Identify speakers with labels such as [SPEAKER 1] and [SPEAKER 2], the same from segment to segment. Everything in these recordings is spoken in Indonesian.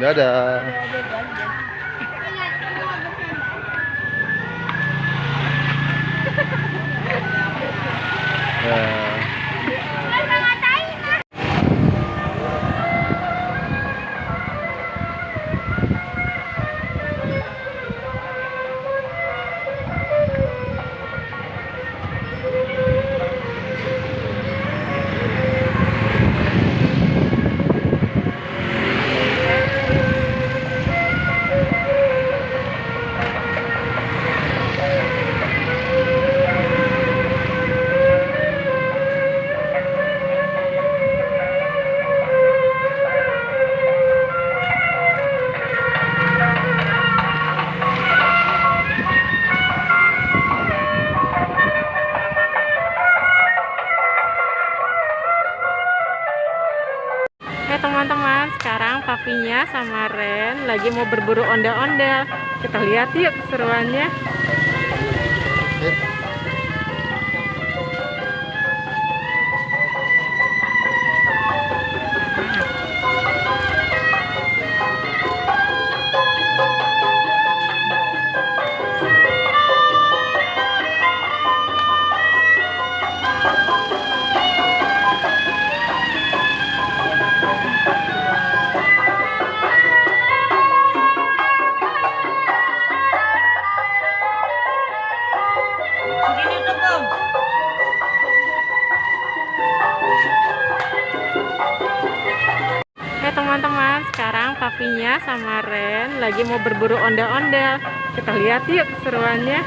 [SPEAKER 1] Dadah. Ya. Oke teman-teman, sekarang Papinya sama Ren lagi mau berburu ondel-ondel. Kita lihat yuk keseruannya. Teman-teman, sekarang Papinya sama Ren lagi mau berburu ondel-ondel. Kita lihat yuk keseruannya.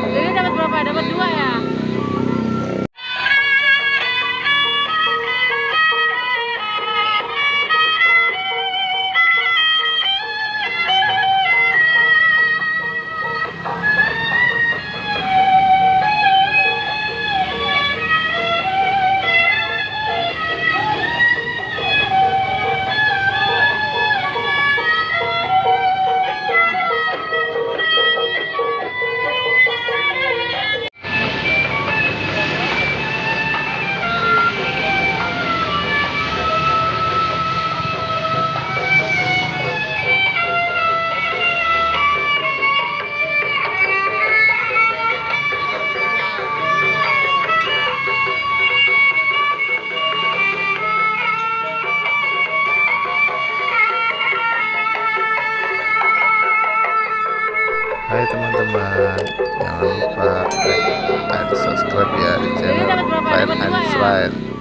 [SPEAKER 1] Jadi dapat berapa? Dapat 2 ya?
[SPEAKER 2] Hai teman-teman, jangan lupa like dan subscribe ya di channel Ride and Slide.